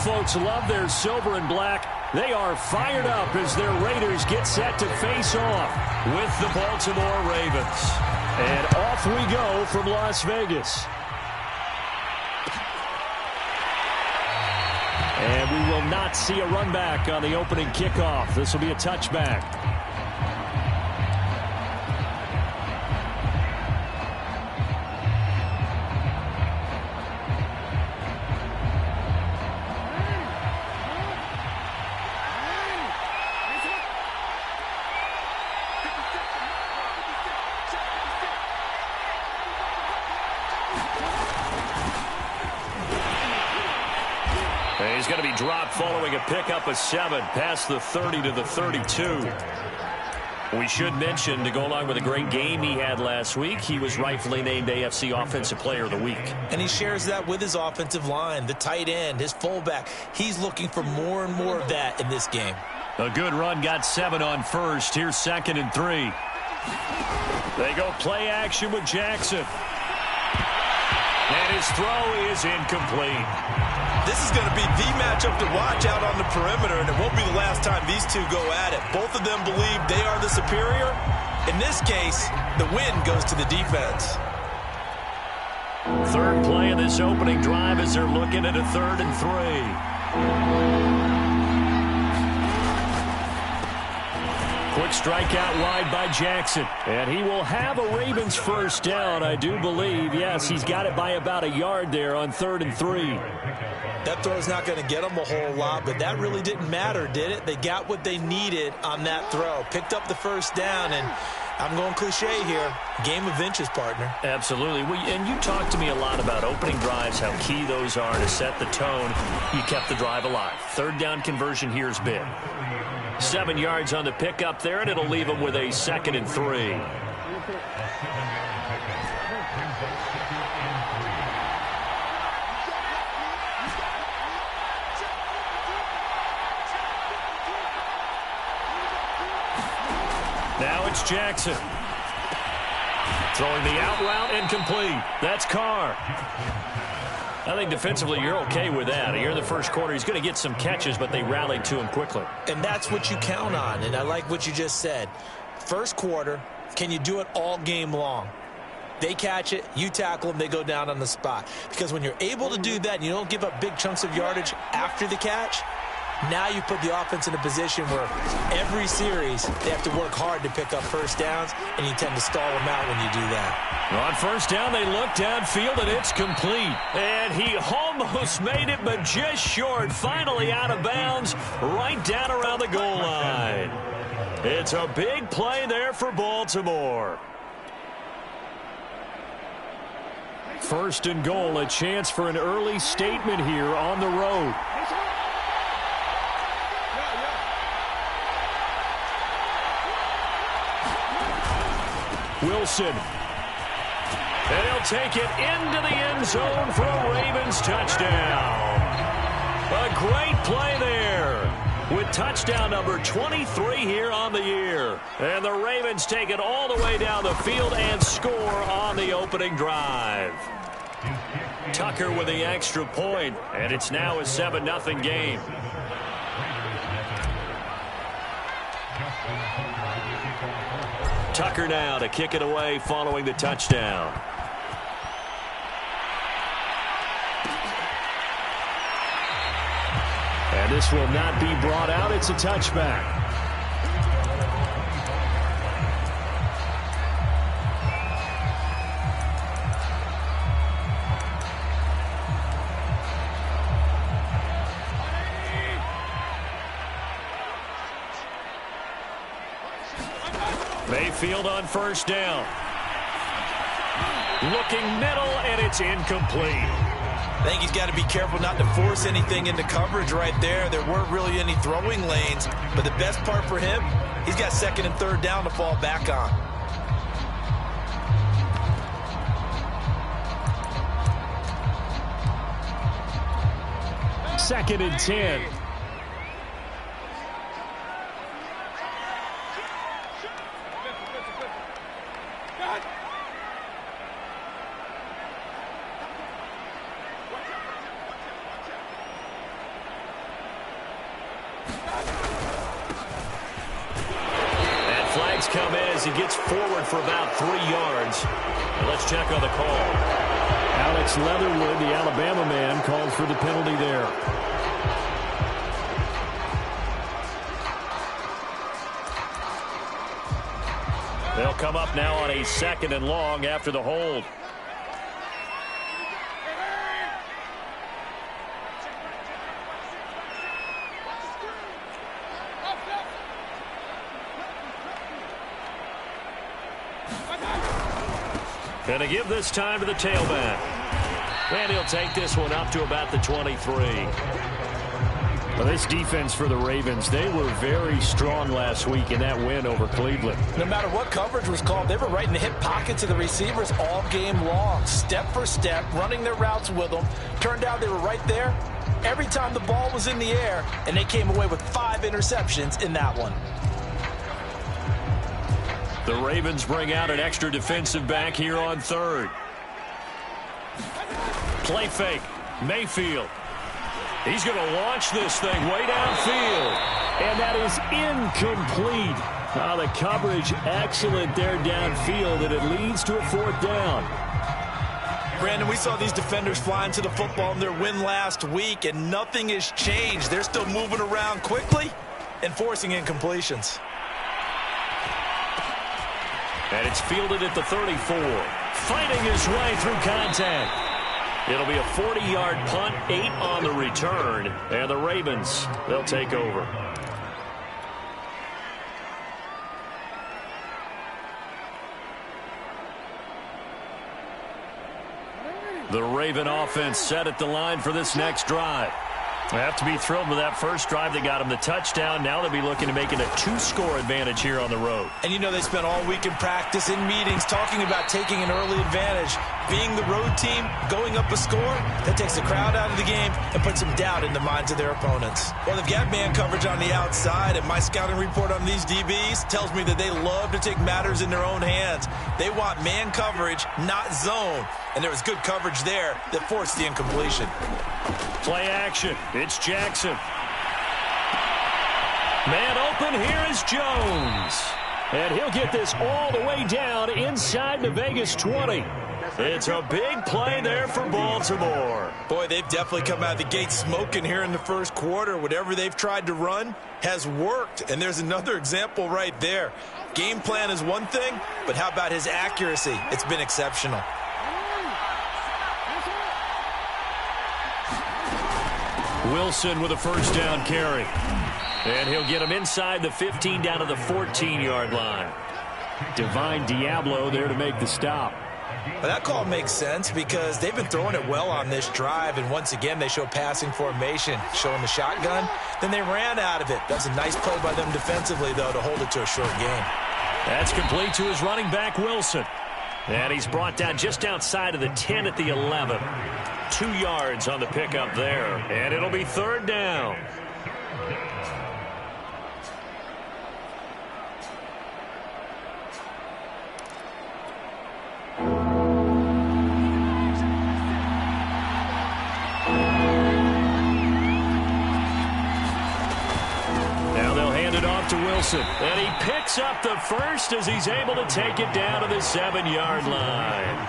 folks love their silver and black. They are fired up as their Raiders get set to face off with the Baltimore Ravens. And off we go from Las Vegas. And we will not see a run back on the opening kickoff. This will be a touchback. He's going to be dropped following a pickup of 7 past the 30 to the 32. We should mention, to go along with a great game he had last week, he was rightfully named AFC Offensive Player of the Week. And he shares that with his offensive line, the tight end, his fullback. He's looking for more and more of that in this game. A good run, got 7 on first. Here's 2nd and 3. They go play action with Jackson. And his throw is incomplete. This is going to be the matchup to watch out on the perimeter, and it won't be the last time these two go at it. Both of them believe they are the superior. In this case, the win goes to the defense. Third play of this opening drive as they're looking at a 3rd and 3. Quick strikeout wide by Jackson. And he will have a Ravens first down, I do believe. Yes, he's got it by about a yard there on 3rd and 3. That throw's not going to get them a whole lot, but that really didn't matter, did it? They got what they needed on that throw. Picked up the first down, and I'm going cliche here. Game of inches, partner. Absolutely. And you talked to me a lot about opening drives, how key those are to set the tone. You kept the drive alive. 3rd down conversion here is big. 7 yards on the pickup there, and it'll leave them with a 2nd and 3. Now it's Jackson. Throwing the out route and complete. That's Carr. I think defensively you're okay with that. Here in the first quarter, he's going to get some catches, but they rallied to him quickly. And that's what you count on, and I like what you just said. First quarter, can you do it all game long? They catch it, you tackle them, they go down on the spot. Because when you're able to do that and you don't give up big chunks of yardage after the catch, now you put the offense in a position where every series they have to work hard to pick up first downs, and you tend to stall them out when you do that. On first down, they look downfield, and it's complete. And he almost made it, but just short. Finally out of bounds, right down around the goal line. It's a big play there for Baltimore. 1st and goal, a chance for an early statement here on the road. Wilson. And he'll take it into the end zone for a Ravens touchdown. A great play there with touchdown number 23 here on the year. And the Ravens take it all the way down the field and score on the opening drive. Tucker with the extra point, and it's now a 7-0 game. Tucker now to kick it away following the touchdown. And this will not be brought out. It's a touchback. Mayfield on first down. Looking middle, and it's incomplete. I think he's got to be careful not to force anything into coverage right there. There weren't really any throwing lanes, but the best part for him, he's got 2nd and 3rd down to fall back on. Second and 10. come in as he gets forward for about 3 yards. And let's check on the call. Alex Leatherwood, the Alabama man, called for the penalty there. They'll come up now on a 2nd and long after the hold. Going to give this time to the tailback. And he'll take this one up to about the 23. Well, this defense for the Ravens, they were very strong last week in that win over Cleveland. No matter what coverage was called, they were right in the hip pockets of the receivers all game long, step for step, running their routes with them. Turned out they were right there every time the ball was in the air, and they came away with 5 interceptions in that one. The Ravens bring out an extra defensive back here on 3rd. Play fake. Mayfield. He's going to launch this thing way downfield. And that is incomplete. The coverage excellent there downfield, and it leads to a 4th down. Brandon, we saw these defenders flying to the football in their win last week, and nothing has changed. They're still moving around quickly and forcing incompletions. And it's fielded at the 34. Fighting his way through contact. It'll be a 40-yard punt, 8 on the return. And the Ravens, they'll take over. The Raven offense set at the line for this next drive. They have to be thrilled with that first drive. They got him the touchdown. Now they'll be looking to make it a 2-score advantage here on the road. And you know they spent all week in practice, in meetings, talking about taking an early advantage. Being the road team, going up a score, that takes the crowd out of the game and puts some doubt in the minds of their opponents. Well, they've got man coverage on the outside, and my scouting report on these DBs tells me that they love to take matters in their own hands. They want man coverage, not zone. And there was good coverage there that forced the incompletion. Play action. It's Jackson. Man open. Here is Jones. And he'll get this all the way down inside the Vegas 20. It's a big play there for Baltimore. Boy, they've definitely come out of the gate smoking here in the first quarter. Whatever they've tried to run has worked. And there's another example right there. Game plan is one thing, but how about his accuracy? It's been exceptional. Wilson with a first down carry. And he'll get him inside the 15 down to the 14-yard line. Divine Diablo there to make the stop. Well, that call makes sense because they've been throwing it well on this drive, and once again they show passing formation, showing the shotgun. Then they ran out of it. That's a nice play by them defensively, though, to hold it to a short game. That's complete to his running back, Wilson. And he's brought down just outside of the 10 at the 11. 2 yards on the pickup there. And it'll be 3rd down. Now they'll hand it off to Wilson. And he picks up the first as he's able to take it down to the 7-yard line.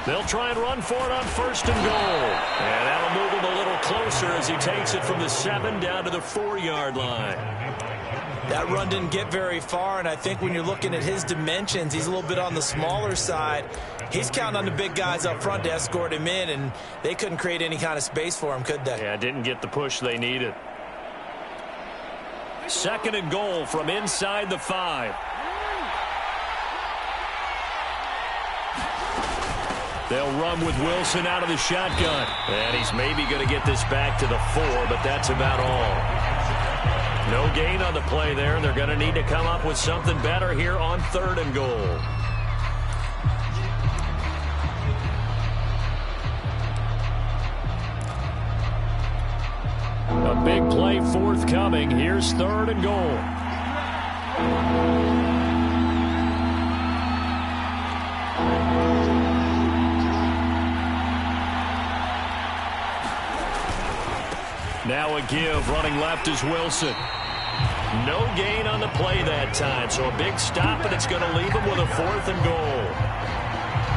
They'll try and run for it on 1st and goal. And that'll move him a little closer as he takes it from the 7 down to the 4-yard line. That run didn't get very far, and I think when you're looking at his dimensions, he's a little bit on the smaller side. He's counting on the big guys up front to escort him in, and they couldn't create any kind of space for him, could they? Yeah, didn't get the push they needed. 2nd and goal from inside the 5. They'll run with Wilson out of the shotgun. And he's maybe going to get this back to the 4, but that's about all. No gain on the play there. They're going to need to come up with something better here on 3rd and goal. A big play forthcoming. Here's 3rd and goal. Now a give. Running left is Wilson. No gain on the play that time, so a big stop, and it's going to leave him with a 4th and goal.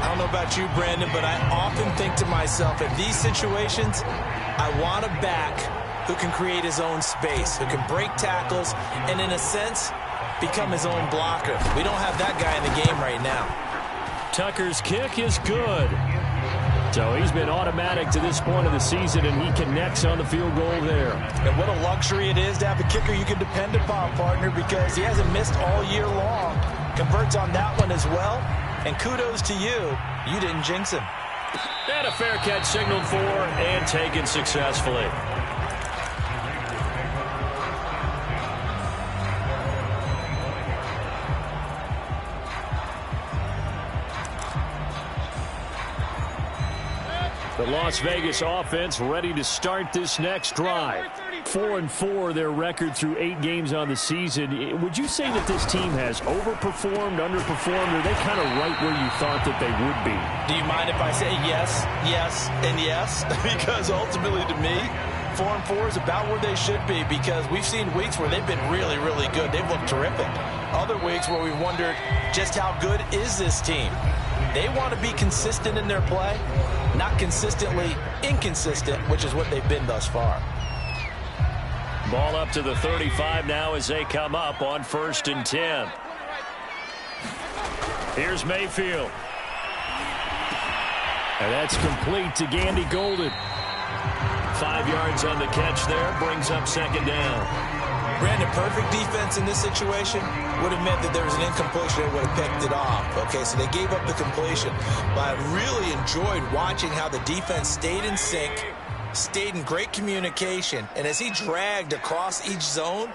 I don't know about you, Brandon, but I often think to myself, in these situations, I want a back who can create his own space, who can break tackles, and in a sense, become his own blocker. We don't have that guy in the game right now. Tucker's kick is good. So he's been automatic to this point of the season, and he connects on the field goal there. And what a luxury it is to have a kicker you can depend upon, partner, because he hasn't missed all year long. Converts on that one as well. And kudos to you. You didn't jinx him. And a fair catch signaled for and taken successfully. The Las Vegas offense ready to start this next drive. 4-4 their record through 8 games on the season. Would you say that this team has overperformed, underperformed, or are they kind of right where you thought that they would be? Do you mind if I say yes, yes, and yes? Because ultimately to me, 4-4 is about where they should be, because we've seen weeks where they've been really, really good. They've looked terrific. Other weeks where we wondered just how good is this team. They want to be consistent in their play, not consistently inconsistent, which is what they've been thus far. Ball up to the 35 now as they come up on 1st and 10. Here's Mayfield. And that's complete to Gandy Golden. 5 yards on the catch there, brings up 2nd down. Brandon, perfect defense in this situation would have meant that there was an incompletion that would have picked it off. Okay, so they gave up the completion. But I really enjoyed watching how the defense stayed in sync, stayed in great communication, and as he dragged across each zone,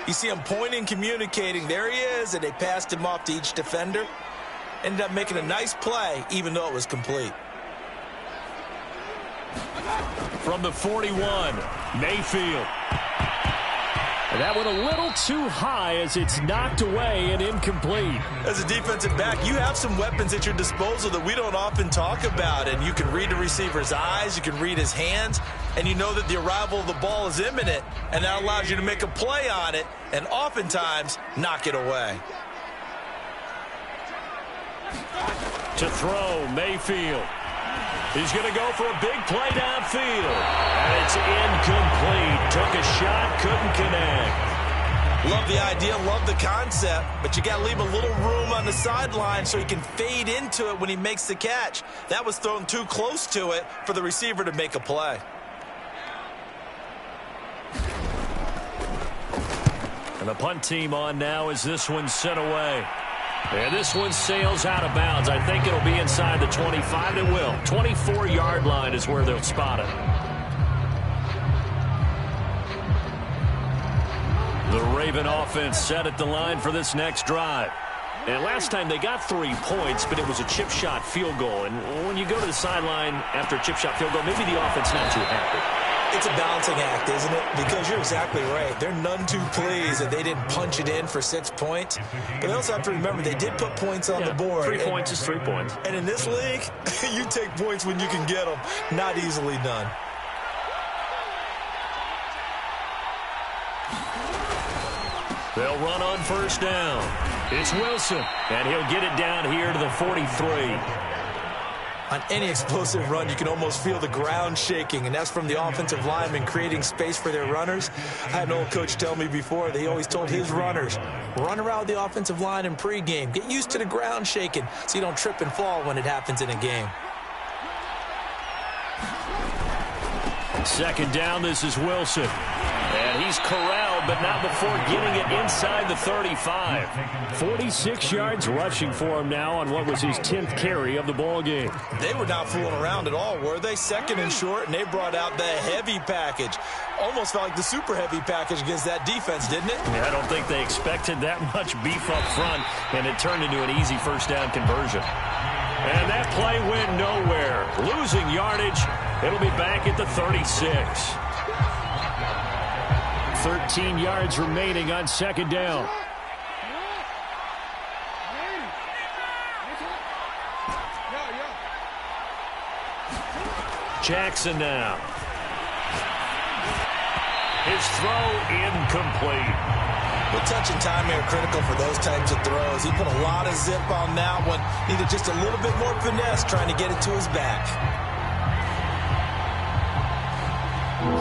you see him pointing, communicating. There he is, and they passed him off to each defender. Ended up making a nice play, even though it was complete. From the 41, Mayfield. And that went a little too high as it's knocked away and incomplete. As a defensive back, you have some weapons at your disposal that we don't often talk about. And you can read the receiver's eyes, you can read his hands, and you know that the arrival of the ball is imminent. And that allows you to make a play on it and oftentimes knock it away. To throw, Mayfield. He's going to go for a big play downfield. And it's incomplete. Took a shot, couldn't connect. Love the idea, love the concept, but you got to leave a little room on the sideline so he can fade into it when he makes the catch. That was thrown too close to it for the receiver to make a play. And the punt team on now as this one's sent away. And this one sails out of bounds. I think it'll be inside the 25. It will. 24-yard line is where they'll spot it. The Raven offense set at the line for this next drive. And last time they got 3 points, but it was a chip shot field goal. And when you go to the sideline after a chip shot field goal, maybe the offense not too happy. It's a balancing act, isn't it? Because you're exactly right. They're none too pleased that they didn't punch it in for 6 points. But they also have to remember they did put points on the board. 3 points is 3 points. And in this league, you take points when you can get them. Not easily done. They'll run on 1st down. It's Wilson, and he'll get it down here to the 43. On any explosive run, you can almost feel the ground shaking, and that's from the offensive linemen creating space for their runners. I had an old coach tell me before, they always told his runners, run around the offensive line in pregame. Get used to the ground shaking so you don't trip and fall when it happens in a game. 2nd down, this is Wilson. And he's corralled, but not before getting it inside the 35. 46 yards rushing for him now on what was his 10th carry of the ball game. They were not fooling around at all, were they? 2nd and short, and they brought out the heavy package. Almost felt like the super heavy package against that defense, didn't it? Yeah, I don't think they expected that much beef up front, and it turned into an easy 1st down conversion. And that play went nowhere. Losing yardage. It'll be back at the 36. 13 yards remaining on second down. Jackson now. His throw incomplete. Well, touch and time here critical for those types of throws. He put a lot of zip on that one. Needed just a little bit more finesse trying to get it to his back.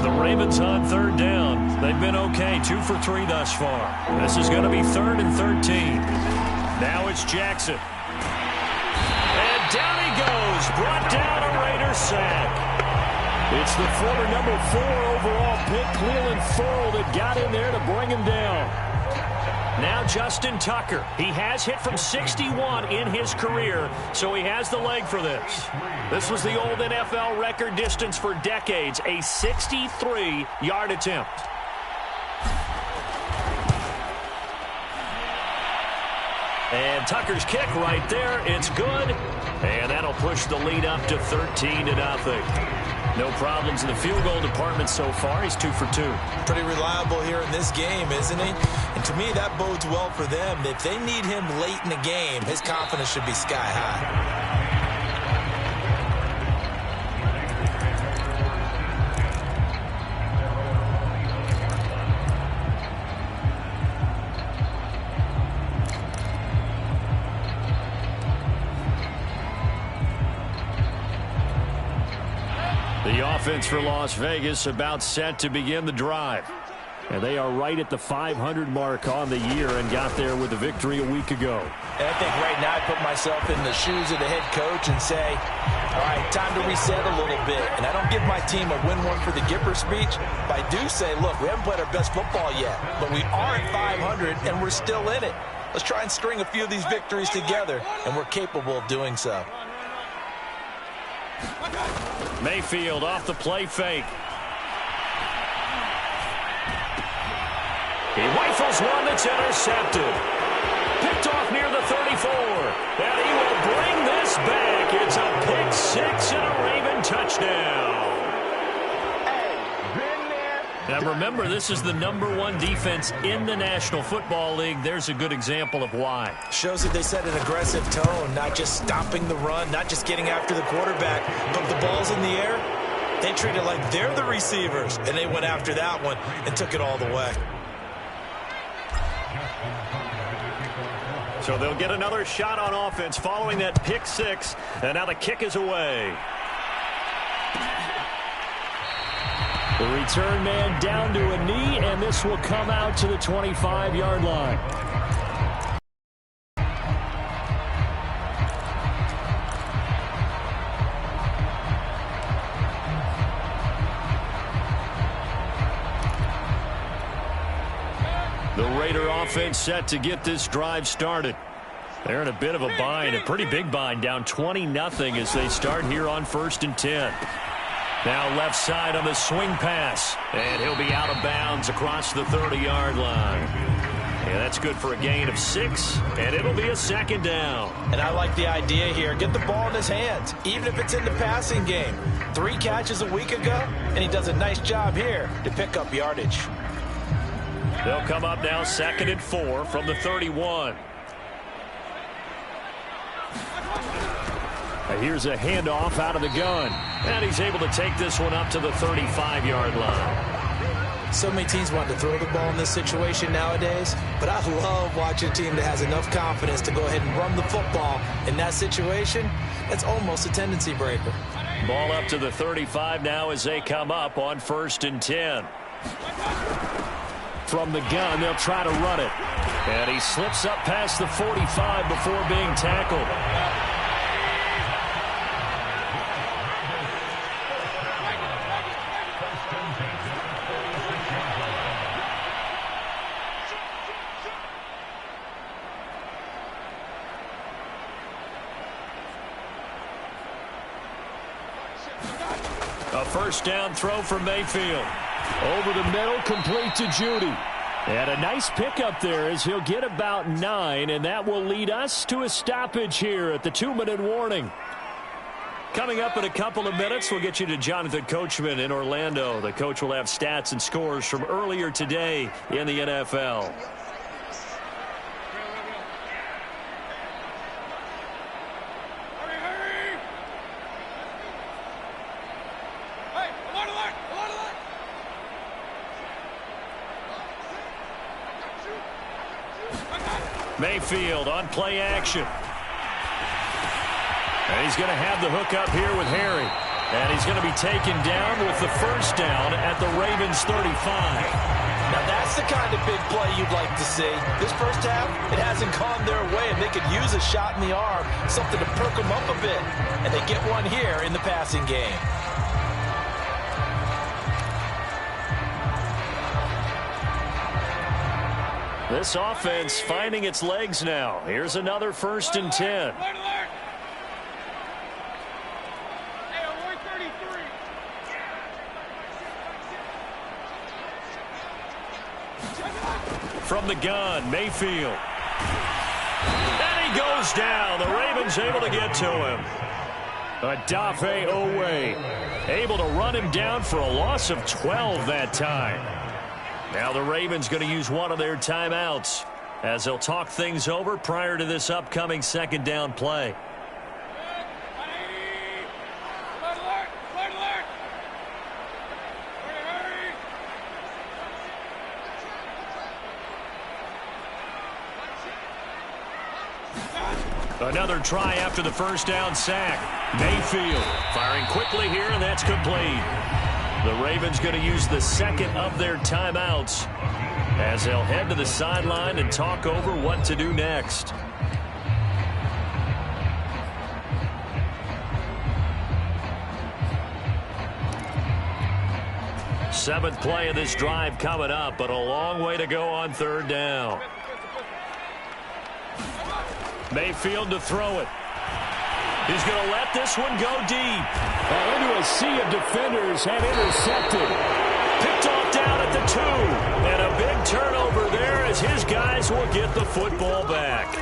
The Ravens on third down. They've been okay, 2 for 3 thus far. This is going to be 3rd and 13. Now it's Jackson. And down he goes. Brought down a Raider sack. It's the former number 4 overall pick, Cleveland Ferrell, that got in there to bring him down. Now Justin Tucker. He has hit from 61 in his career, so he has the leg for this. This was the old NFL record distance for decades, a 63-yard attempt. And Tucker's kick right there. It's good. And that'll push the lead up to 13-0. No problems in the field goal department so far. He's 2 for 2. Pretty reliable here in this game, isn't he? And to me, that bodes well for them. If they need him late in the game, his confidence should be sky high. The offense for Las Vegas about set to begin the drive. And they are right at the 500 mark on the year and got there with a victory a week ago. And I think right now I put myself in the shoes of the head coach and say, all right, time to reset a little bit. And I don't give my team a win one for the Gipper speech, but I do say, look, we haven't played our best football yet, but we are at 500 and we're still in it. Let's try and string a few of these victories together, and we're capable of doing so. Mayfield off the play fake. He rifles one that's intercepted. Picked off near the 34. And he will bring this back. It's a pick six and a Raven touchdown. Now remember, this is the #1 defense in the National Football League. There's a good example of why. Shows that they set an aggressive tone, not just stopping the run, not just getting after the quarterback, but if the ball's in the air, they treat it like they're the receivers, and they went after that one and took it all the way. So they'll get another shot on offense following that pick six, and now the kick is away. The return man down to a knee, and this will come out to the 25-yard line. The Raider offense set to get this drive started. They're in a bit of a bind, a pretty big bind, down 20-0 as they start here on 1st and 10. Now left side on the swing pass, and he'll be out of bounds across the 30-yard line. And that's good for a gain of 6, and it'll be a 2nd down. And I like the idea here. Get the ball in his hands, even if it's in the passing game. 3 catches a week ago, and he does a nice job here to pick up yardage. They'll come up now 2nd and 4 from the 31. Here's a handoff out of the gun. And he's able to take this one up to the 35-yard line. So many teams want to throw the ball in this situation nowadays, but I love watching a team that has enough confidence to go ahead and run the football in that situation. That's almost a tendency breaker. Ball up to the 35 now as they come up on 1st and 10. From the gun, they'll try to run it. And he slips up past the 45 before being tackled. A 1st down throw for Mayfield. Over the middle, complete to Judy. And a nice pickup there as he'll get about 9, and that will lead us to a stoppage here at the 2-minute warning. Coming up in a couple of minutes, we'll get you to Jonathan Coachman in Orlando. The coach will have stats and scores from earlier today in the NFL. Mayfield on play action. And he's going to have the hook up here with Harry. And he's going to be taken down with the first down at the Ravens 35. Now that's the kind of big play you'd like to see. This first half, it hasn't gone their way, and they could use a shot in the arm, something to perk them up a bit. And they get one here in the passing game. This offense finding its legs now. Here's another 1st and 10. From the gun, Mayfield. And he goes down. The Ravens able to get to him. Odafe Oweh able to run him down for a loss of 12 that time. Now the Ravens going to use one of their timeouts as they'll talk things over prior to this upcoming 2nd down play. Another try after the first down sack. Mayfield firing quickly here, and that's complete. The Ravens going to use the 2nd of their timeouts as they'll head to the sideline and talk over what to do next. Seventh play of this drive coming up, but a long way to go on 3rd down. Mayfield to throw it. He's going to let this one go deep. Into a sea of defenders and intercepted. Picked off down at the 2. And a big turnover there as his guys will get the football back.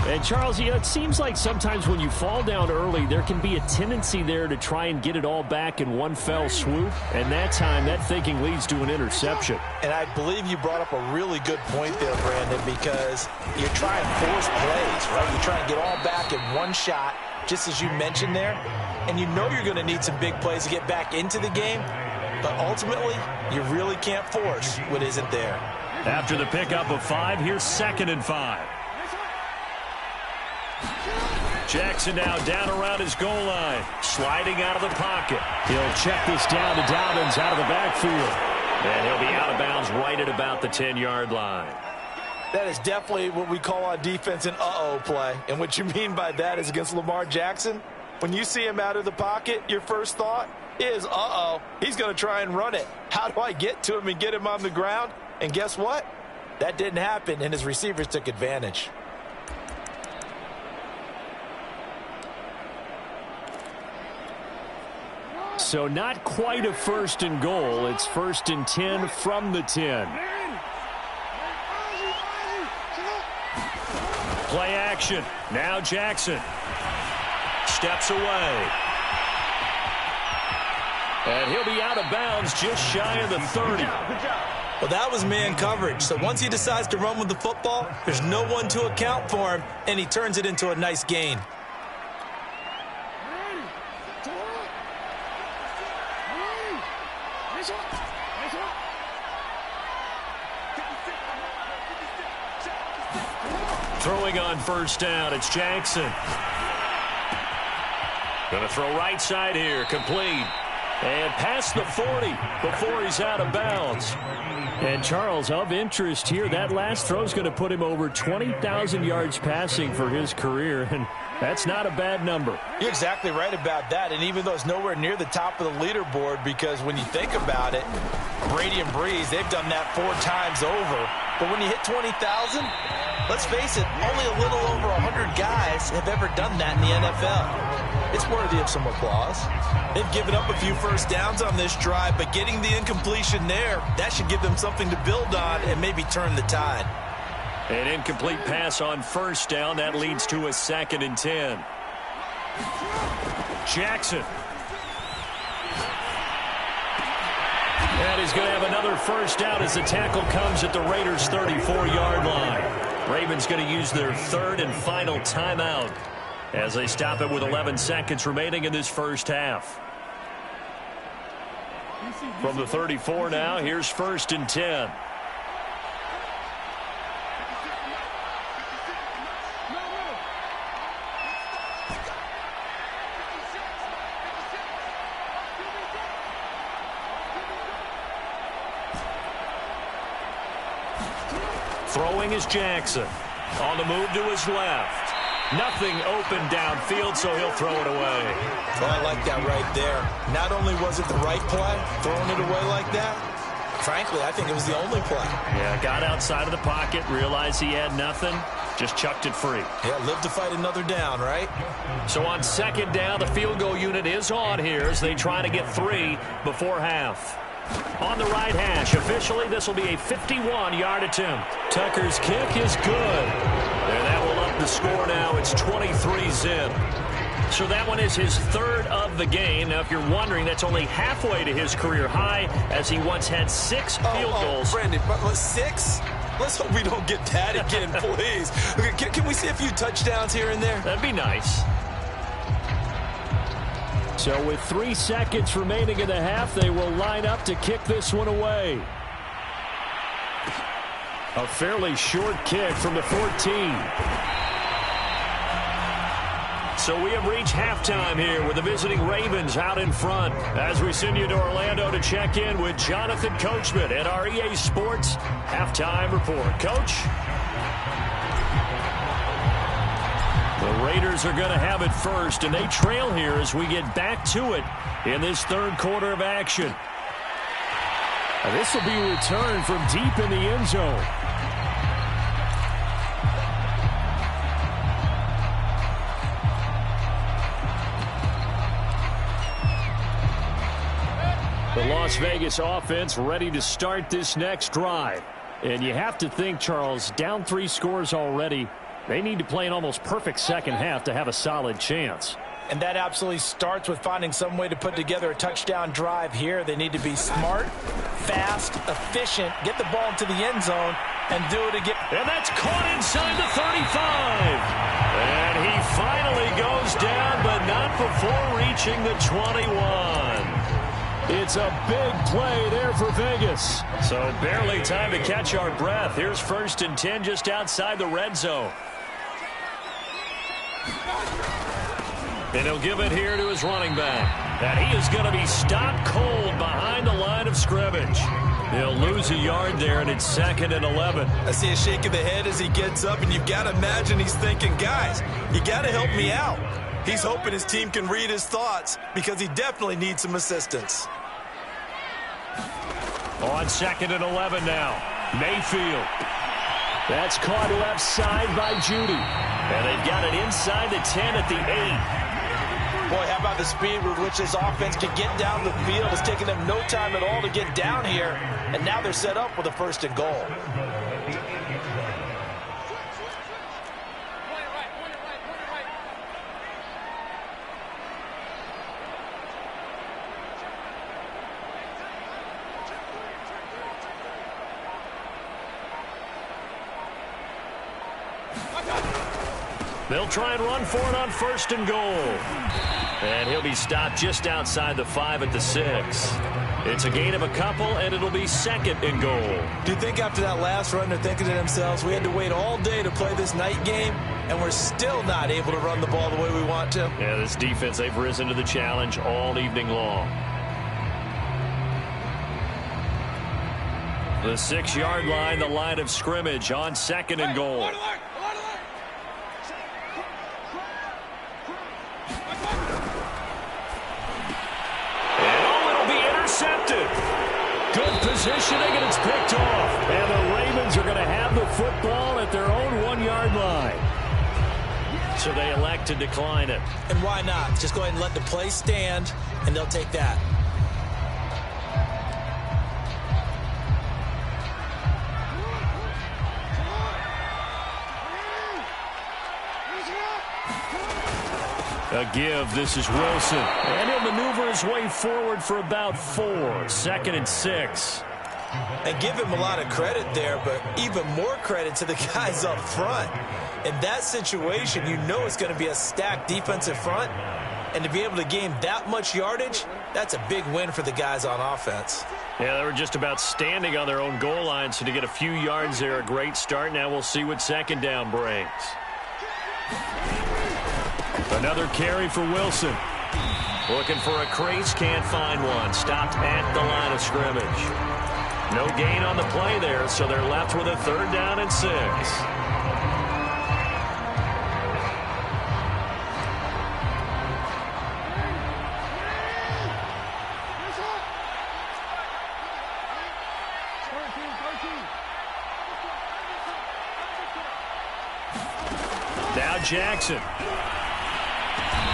And, Charles, it seems like sometimes when you fall down early, there can be a tendency there to try and get it all back in one fell swoop. And that time, that thinking leads to an interception. And I believe you brought up a really good point there, Brandon, because you're trying to force plays, right? You're trying to get all back in one shot, just as you mentioned there. And you know you're going to need some big plays to get back into the game. But ultimately, you really can't force what isn't there. After the pickup of 5, here's 2nd and 5. Jackson now down around his goal line, sliding out of the pocket. He'll check this down to Dobbins out of the backfield. And he'll be out of bounds right at about the 10-yard line. That is definitely what we call on defense an uh-oh play. And what you mean by that is against Lamar Jackson, when you see him out of the pocket, your first thought is, uh-oh, he's going to try and run it. How do I get to him and get him on the ground? And guess what? That didn't happen, and his receivers took advantage. So not quite a 1st and goal. It's 1st and 10 from the 10. Play action. Now Jackson steps away. And he'll be out of bounds just shy of the 30. Well, that was man coverage. So once he decides to run with the football, there's no one to account for him, and he turns it into a nice gain. Throwing on 1st down, it's Jackson. Going to throw right side here, complete. And past the 40 before he's out of bounds. And, Charles, of interest here, that last throw is going to put him over 20,000 yards passing for his career, and that's not a bad number. You're exactly right about that, and even though it's nowhere near the top of the leaderboard, because when you think about it, Brady and Breeze, they've done that 4 times over. But when you hit 20,000, let's face it, only a little over 100 guys have ever done that in the NFL. It's worthy of some applause. They've given up a few first downs on this drive, but getting the incompletion there, that should give them something to build on and maybe turn the tide. An incomplete pass on 1st down. That leads to a 2nd and 10. Jackson. And he's going to have another first down as the tackle comes at the Raiders' 34-yard line. Ravens going to use their third and final timeout as they stop it with 11 seconds remaining in this first half. From the 34 now, here's 1st and 10. Throwing is Jackson. On the move to his left. Nothing open downfield, so he'll throw it away. Well, I like that right there. Not only was it the right play, throwing it away like that, frankly, I think it was the only play. Yeah, got outside of the pocket, realized he had nothing, just chucked it free. Yeah, live to fight another down, right? So on 2nd down, the field goal unit is on here as they try to get 3 before half. On the right hash, officially, this will be a 51-yard attempt. Tucker's kick is good. And that will up the score now. It's 23-zip. So that one is his 3rd of the game. Now, if you're wondering, that's only halfway to his career high, as he once had 6 field goals. Brandon, 6? Let's hope we don't get that again, please. Can we see a few touchdowns here and there? That'd be nice. So with 3 seconds remaining in the half, they will line up to kick this one away. A fairly short kick from the 14. So we have reached halftime here with the visiting Ravens out in front. As we send you to Orlando to check in with Jonathan Coachman at our EA Sports Halftime Report. Coach? The Raiders are going to have it first, and they trail here as we get back to it in this 3rd quarter of action. And this will be a return from deep in the end zone. The Las Vegas offense ready to start this next drive. And you have to think, Charles, down 3 scores already. They need to play an almost perfect second half to have a solid chance. And that absolutely starts with finding some way to put together a touchdown drive here. They need to be smart, fast, efficient, get the ball into the end zone, and do it again. And that's caught inside the 35. And he finally goes down, but not before reaching the 21. It's a big play there for Vegas. So barely time to catch our breath. Here's 1st and 10 just outside the red zone. And he'll give it here to his running back. And he is going to be stopped cold behind the line of scrimmage. He'll lose a yard there, and it's 2nd and 11. I see a shake of the head as he gets up, and you've got to imagine he's thinking, guys, you got to help me out. He's hoping his team can read his thoughts because he definitely needs some assistance. On 2nd and 11 now. Mayfield. That's caught left side by Judy. And they've got it inside the 10 at the 8. Boy, how about the speed with which this offense can get down the field? It's taken them no time at all to get down here. And now they're set up with a 1st and goal. They'll try and run for it on 1st and goal. And he'll be stopped just outside the 5 at the 6. It's a gain of a couple, and it'll be 2nd and goal. Do you think after that last run they're thinking to themselves, we had to wait all day to play this night game, and we're still not able to run the ball the way we want to? Yeah, this defense, they've risen to the challenge all evening long. The 6-yard line, the line of scrimmage on 2nd and goal. Good positioning, and it's picked off. And the Ravens are going to have the football at their own 1-yard line. So they elect to decline it. And why not? Just go ahead and let the play stand, and they'll take that. A give. This is Wilson. And he'll maneuver his way forward for about 4. 2nd and 6. And give him a lot of credit there, but even more credit to the guys up front. In that situation, you know it's going to be a stacked defensive front. And to be able to gain that much yardage, that's a big win for the guys on offense. Yeah, they were just about standing on their own goal line, so to get a few yards there, a great start. Now we'll see what 2nd down brings. Another carry for Wilson. Looking for a crease, can't find one. Stopped at the line of scrimmage. No gain on the play there, so they're left with a 3rd down and 6. Now Jackson.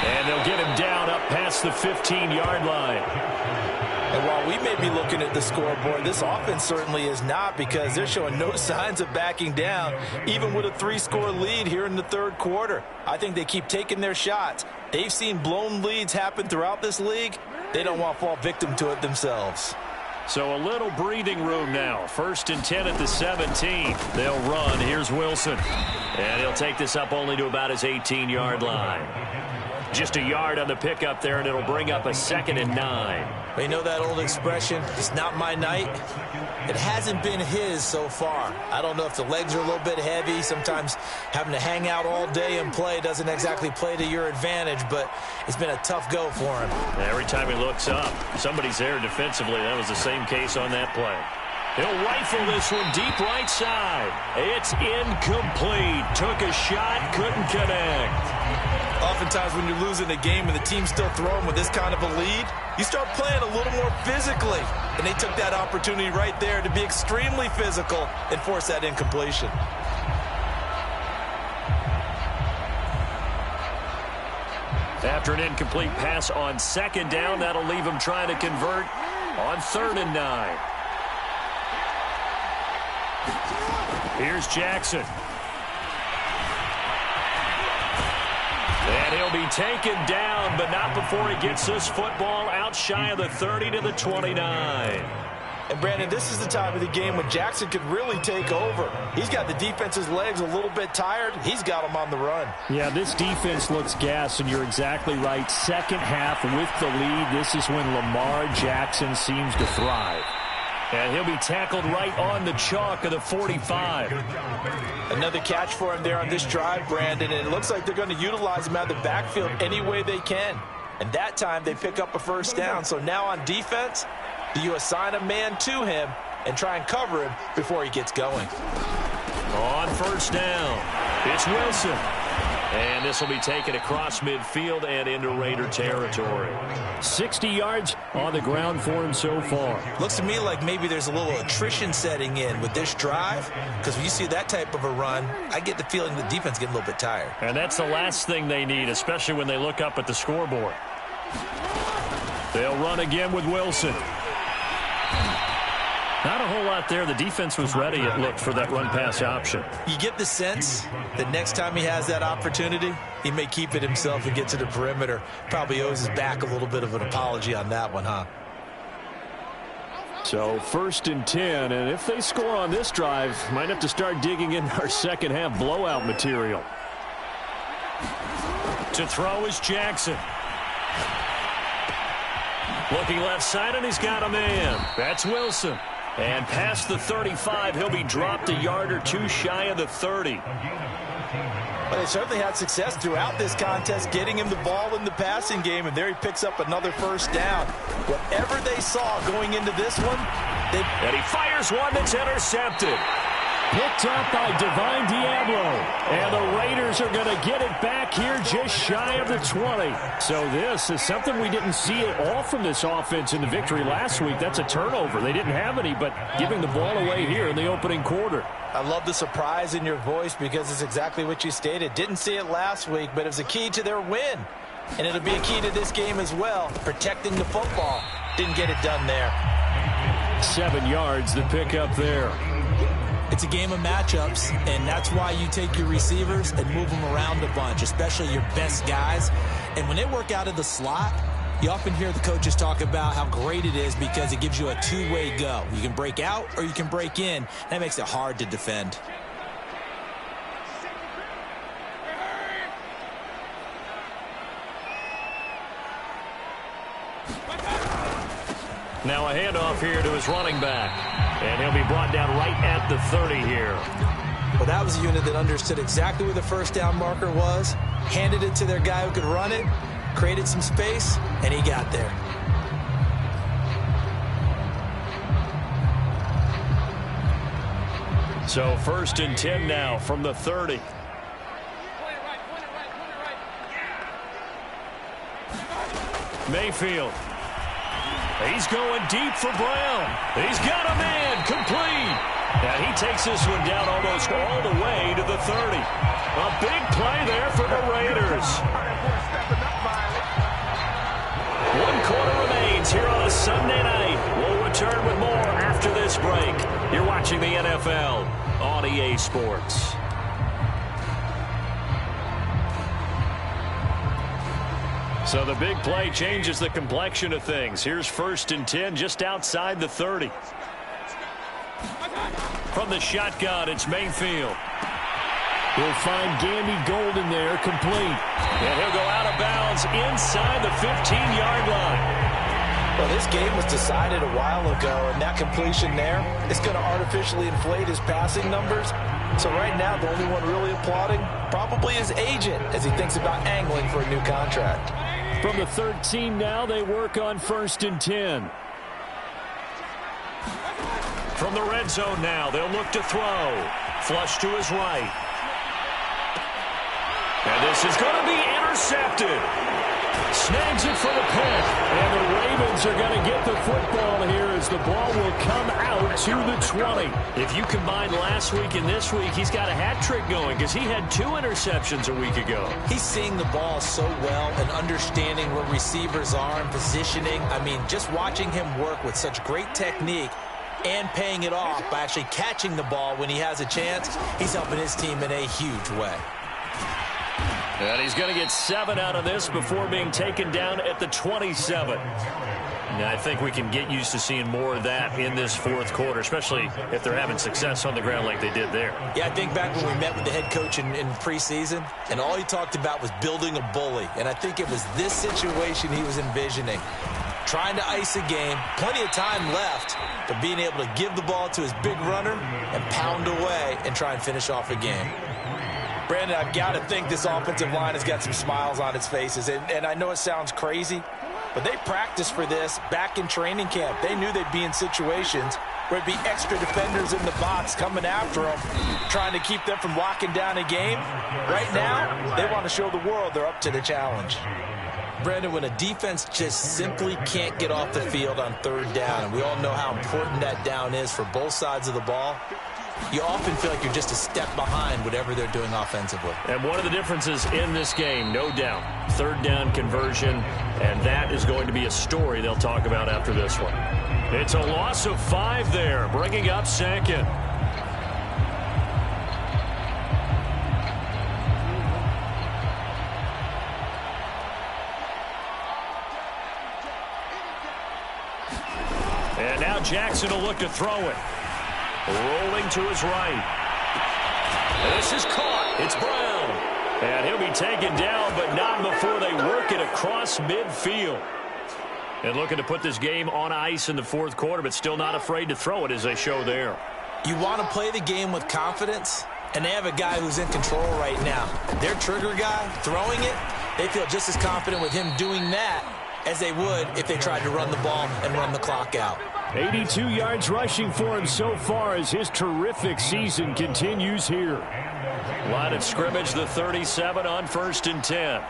And they'll get him down up past the 15-yard line. And while we may be looking at the scoreboard, this offense certainly is not, because they're showing no signs of backing down, even with a 3-score lead here in the 3rd quarter. I think they keep taking their shots. They've seen blown leads happen throughout this league. They don't want to fall victim to it themselves. So a little breathing room now. 1st and 10 at the 17. They'll run. Here's Wilson. And he'll take this up only to about his 18-yard line. Just a yard on the pickup there, and it'll bring up a 2nd and 9. You know that old expression, it's not my night? It hasn't been his so far. I don't know if the legs are a little bit heavy. Sometimes having to hang out all day and play doesn't exactly play to your advantage, but it's been a tough go for him. Every time he looks up, somebody's there defensively. That was the same case on that play. He'll rifle this one deep right side. It's incomplete. Took a shot, couldn't connect. Oftentimes when you're losing a game and the team's still throwing with this kind of a lead, you start playing a little more physically. And they took that opportunity right there to be extremely physical and force that incompletion. After an incomplete pass on 2nd down, that'll leave him trying to convert on 3rd and 9. Here's Jackson. And he'll be taken down, but not before he gets this football out shy of the 30 to the 29. And, Brandon, this is the time of the game when Jackson could really take over. He's got the defense's legs a little bit tired. He's got them on the run. Yeah, this defense looks gassed, and you're exactly right. 2nd half with the lead, this is when Lamar Jackson seems to thrive. And he'll be tackled right on the chalk of the 45. Another catch for him there on this drive, Brandon, and it looks like they're going to utilize him out of the backfield any way they can. And that time they pick up a 1st down. So now on defense, do you assign a man to him and try and cover him before he gets going? On 1st down, it's Wilson. And this will be taken across midfield and into Raider territory. 60 yards on the ground for him so far. Looks to me like maybe there's a little attrition setting in with this drive, because when you see that type of a run, I get the feeling the defense getting a little bit tired. And that's the last thing they need, especially when they look up at the scoreboard. They'll run again with Wilson. Not a whole lot there. The defense was ready, it looked, for that run-pass option. You get the sense that next time he has that opportunity, he may keep it himself and get to the perimeter. Probably owes his back a little bit of an apology on that one, huh? So 1st and 10, and if they score on this drive, might have to start digging in our 2nd half blowout material. To throw is Jackson. Looking left side, and he's got a man. That's Wilson. And past the 35, he'll be dropped a yard or two shy of the 30. But they certainly had success throughout this contest, getting him the ball in the passing game, and there he picks up another 1st down. Whatever they saw going into this one, and he fires one that's intercepted. Picked up by Divine Diablo. And the Raiders are going to get it back here just shy of the 20. So this is something we didn't see at all from this offense in the victory last week. That's a turnover. They didn't have any, but giving the ball away here in the opening quarter. I love the surprise in your voice, because it's exactly what you stated. Didn't see it last week, but it was a key to their win. And it'll be a key to this game as well, protecting the football. Didn't get it done there. 7 yards, the pickup there. It's a game of matchups, and that's why you take your receivers and move them around a bunch, especially your best guys. And when they work out of the slot, you often hear the coaches talk about how great it is because it gives you a two-way go. You can break out or you can break in. That makes it hard to defend. Now a handoff here to his running back. And he'll be brought down right at the 30 here. Well, that was a unit that understood exactly where the first down marker was, handed it to their guy who could run it, created some space, and he got there. So 1st and 10 now from the 30. Mayfield. He's going deep for Brown. He's got a man complete. And he takes this one down almost all the way to the 30. A big play there for the Raiders. 1 quarter remains here on a Sunday night. We'll return with more after this break. You're watching the NFL on EA Sports. So the big play changes the complexion of things. Here's 1st and 10 just outside the 30. From the shotgun, it's Mayfield. He'll find Gandy Golden there, complete. And he'll go out of bounds inside the 15-yard line. Well, this game was decided a while ago, and that completion there is going to artificially inflate his passing numbers. So right now, the only one really applauding probably his agent as he thinks about angling for a new contract. From the 13 now, they work on 1st and 10. From the red zone now, they'll look to throw. Flush to his right. And this is going to be intercepted. Snags it for the pick. And the Ravens are going to get the football here as the ball will come out to the 20. If you combine last week and this week, he's got a hat trick going because he had 2 interceptions a week ago. He's seeing the ball so well and understanding where receivers are and positioning. I mean, just watching him work with such great technique and paying it off by actually catching the ball when he has a chance, he's helping his team in a huge way. And he's going to get 7 out of this before being taken down at the 27. Now, I think we can get used to seeing more of that in this 4th quarter, especially if they're having success on the ground like they did there. Yeah, I think back when we met with the head coach in preseason, and all he talked about was building a bully. And I think it was this situation he was envisioning. Trying to ice a game, plenty of time left, but being able to give the ball to his big runner and pound away and try and finish off a game. Brandon, I've got to think this offensive line has got some smiles on its faces. And I know it sounds crazy, but they practiced for this back in training camp. They knew they'd be in situations where it'd be extra defenders in the box coming after them, trying to keep them from locking down a game. Right now, they want to show the world they're up to the challenge. Brandon, when a defense just simply can't get off the field on 3rd down, and we all know how important that down is for both sides of the ball, you often feel like you're just a step behind whatever they're doing offensively. And one of the differences in this game, no doubt, 3rd down conversion, and that is going to be a story they'll talk about after this one. It's a loss of 5 there, bringing up 2nd. And now Jackson will look to throw it. Rolling to his right. This is caught. It's Brown. And he'll be taken down, but not before they work it across midfield. And looking to put this game on ice in the 4th quarter, but still not afraid to throw it as they show there. You want to play the game with confidence, and they have a guy who's in control right now. Their trigger guy throwing it, they feel just as confident with him doing that as they would if they tried to run the ball and run the clock out. 82 yards rushing for him so far as his terrific season continues here. Line of scrimmage, the 37 on 1st and 10.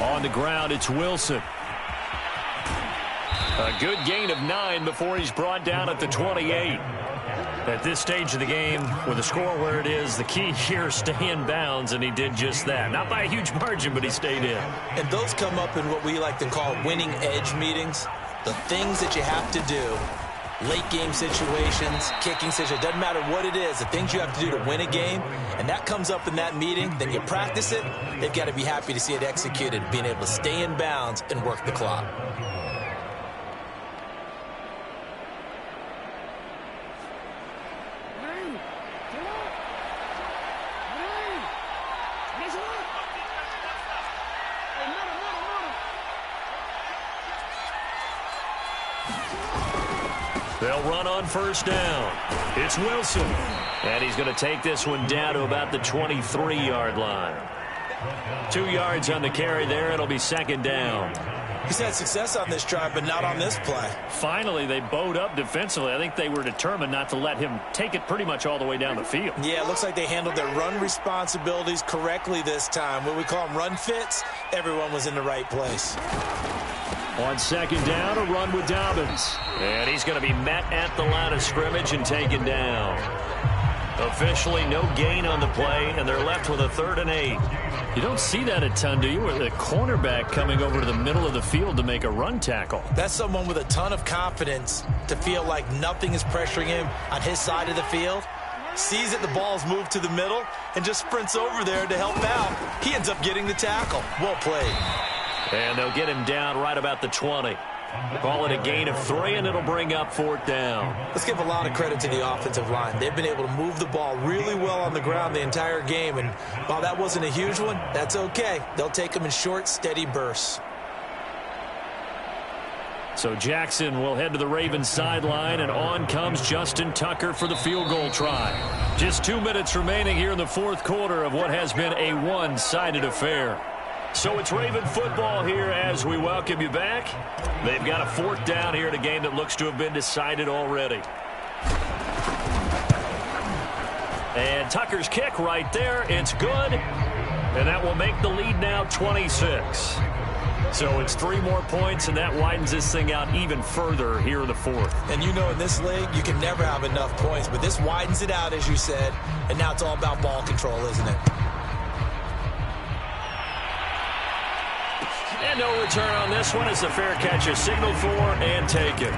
On the ground, it's Wilson. A good gain of 9 before he's brought down at the 28. At this stage of the game, with the score where it is, the key here is stay in bounds, and he did just that. Not by a huge margin, but he stayed in. And those come up in what we like to call winning edge meetings. The things that you have to do, late game situations, kicking situations, doesn't matter what it is, the things you have to do to win a game, and that comes up in that meeting, then you practice it, they've got to be happy to see it executed, being able to stay in bounds and work the clock. They'll run on first down. It's Wilson. And he's going to take this one down to about the 23-yard line. 2 yards on the carry there. It'll be second down. He's had success on this drive, but not on this play. Finally, they bowed up defensively. I think they were determined not to let him take it pretty much all the way down the field. Yeah, it looks like they handled their run responsibilities correctly this time. What we call them run fits, everyone was in the right place. On second down, a run with Dobbins. And he's going to be met at the line of scrimmage and taken down. Officially no gain on the play, and they're left with a 3rd and 8. You don't see that a ton, do you? With a cornerback coming over to the middle of the field to make a run tackle. That's someone with a ton of confidence to feel like nothing is pressuring him on his side of the field. Sees that the ball's moved to the middle and just sprints over there to help out. He ends up getting the tackle. Well played. And they'll get him down right about the 20. Call it a gain of 3, and it'll bring up 4th down. Let's give a lot of credit to the offensive line. They've been able to move the ball really well on the ground the entire game, and while that wasn't a huge one, that's okay. They'll take them in short, steady bursts. So Jackson will head to the Ravens sideline, and on comes Justin Tucker for the field goal try. Just 2 minutes remaining here in the 4th quarter of what has been a one-sided affair. So it's Raven football here as we welcome you back. They've got a 4th down here in a game that looks to have been decided already. And Tucker's kick right there. It's good. And that will make the lead now 26. So it's 3 more points, and that widens this thing out even further here in the 4th. And you know in this league, you can never have enough points. But this widens it out, as you said. And now it's all about ball control, isn't it? And no return on this one as the fair catch is signaled for and taken.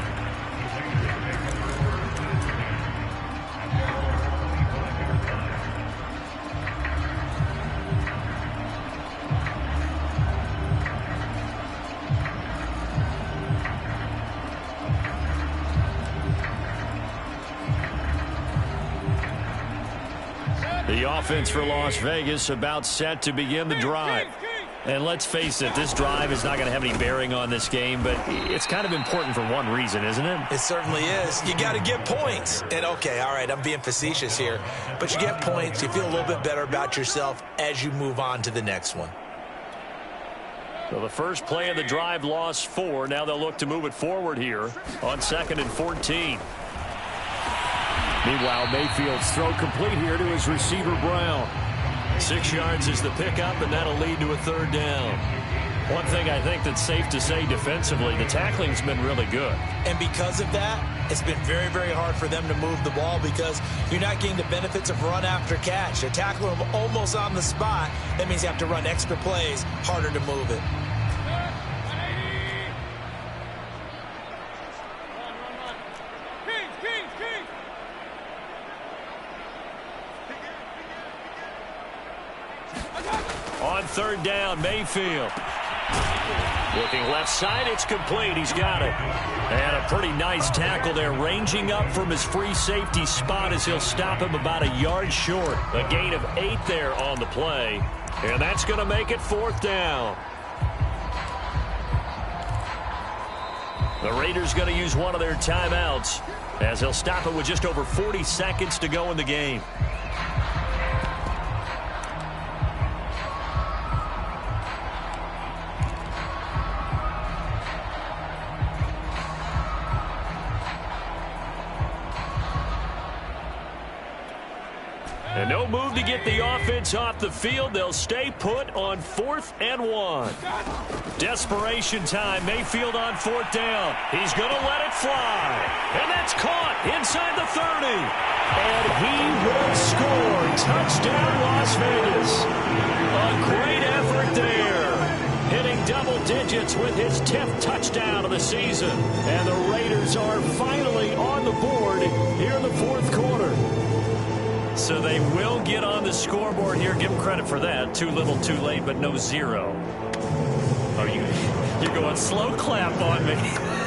The offense for Las Vegas about set to begin the drive. And let's face it, this drive is not going to have any bearing on this game, but it's kind of important for one reason, isn't it? It certainly is. You got to get points. And, okay, all right, I'm being facetious here. But you get points, you feel a little bit better about yourself as you move on to the next one. So the first play of the drive lost 4. Now they'll look to move it forward here on 2nd and 14. Meanwhile, Mayfield's throw complete here to his receiver, Brown. 6 yards is the pickup, and that'll lead to a 3rd down. One thing I think that's safe to say defensively, the tackling's been really good. And because of that, it's been very, very hard for them to move the ball because you're not getting the benefits of run after catch. They're tackling them almost on the spot. That means you have to run extra plays, harder to move it. On 3rd down, Mayfield. Looking left side, it's complete. He's got it. And a pretty nice tackle there, ranging up from his free safety spot as he'll stop him about a yard short. A gain of 8 there on the play. And that's going to make it 4th down. The Raiders going to use one of their timeouts as they'll stop it with just over 40 seconds to go in the game. And no move to get the offense off the field. They'll stay put on 4th and 1. Desperation time. Mayfield on 4th down. He's going to let it fly. And that's caught inside the 30. And he will score. Touchdown, Las Vegas. A great effort there. Hitting double digits with his 10th touchdown of the season. And the Raiders are finally on the board here in the fourth quarter. So they will get on the scoreboard here. Give them credit for that. Too little, too late, but no zero. Oh, you're going slow clap on me.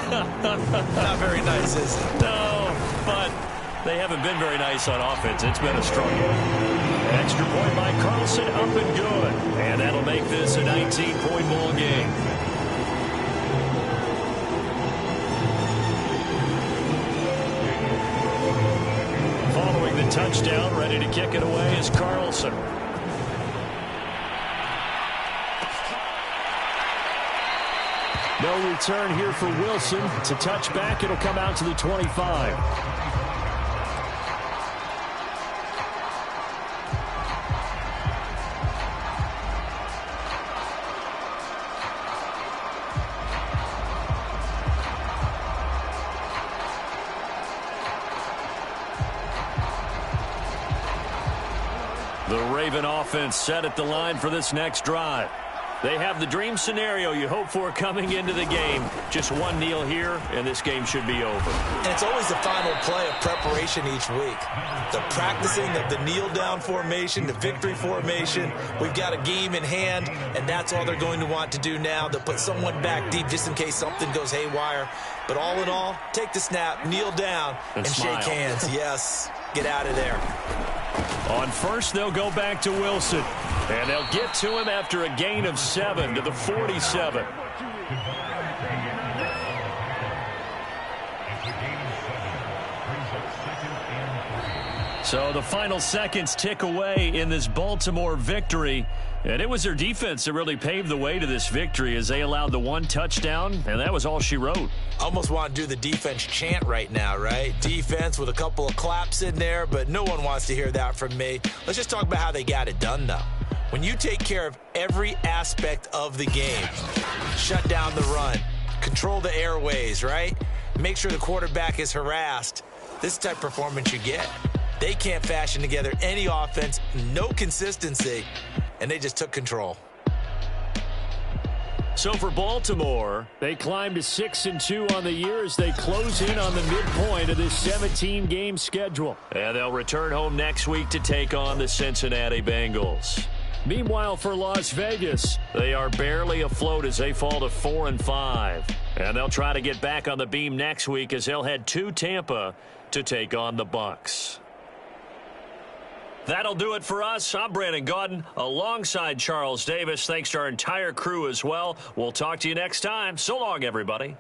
Not very nice, is it? No, but they haven't been very nice on offense. It's been a struggle. Extra point by Carlson, up and good. And that'll make this a 19-point ball game. Following the touchdown, ready to kick it away is Carlson. No return here for Wilson. It's a touchback. It'll come out to the 25. The Raven offense set at the line for this next drive. They have the dream scenario you hope for coming into the game. Just one kneel here, and this game should be over. And it's always the final play of preparation each week. The practicing of the kneel-down formation, the victory formation. We've got a game in hand, and that's all they're going to want to do now. They'll put someone back deep just in case something goes haywire. But all in all, take the snap, kneel down, and shake hands. Yes, get out of there. On first, they'll go back to Wilson. And they'll get to him after a gain of 7 to the 47. So the final seconds tick away in this Baltimore victory. And it was their defense that really paved the way to this victory as they allowed the one touchdown, and that was all she wrote. Almost want to do the defense chant right now, right? Defense with a couple of claps in there, but no one wants to hear that from me. Let's just talk about how they got it done, though. When you take care of every aspect of the game, shut down the run, control the airways, right? Make sure the quarterback is harassed. This type of performance you get. They can't fashion together any offense, no consistency, and they just took control. So for Baltimore, they climbed to 6-2 on the year as they close in on the midpoint of this 17-game schedule. And they'll return home next week to take on the Cincinnati Bengals. Meanwhile, for Las Vegas, they are barely afloat as they fall to 4-5. And they'll try to get back on the beam next week as they'll head to Tampa to take on the Bucs. That'll do it for us. I'm Brandon Gaudin alongside Charles Davis. Thanks to our entire crew as well. We'll talk to you next time. So long, everybody.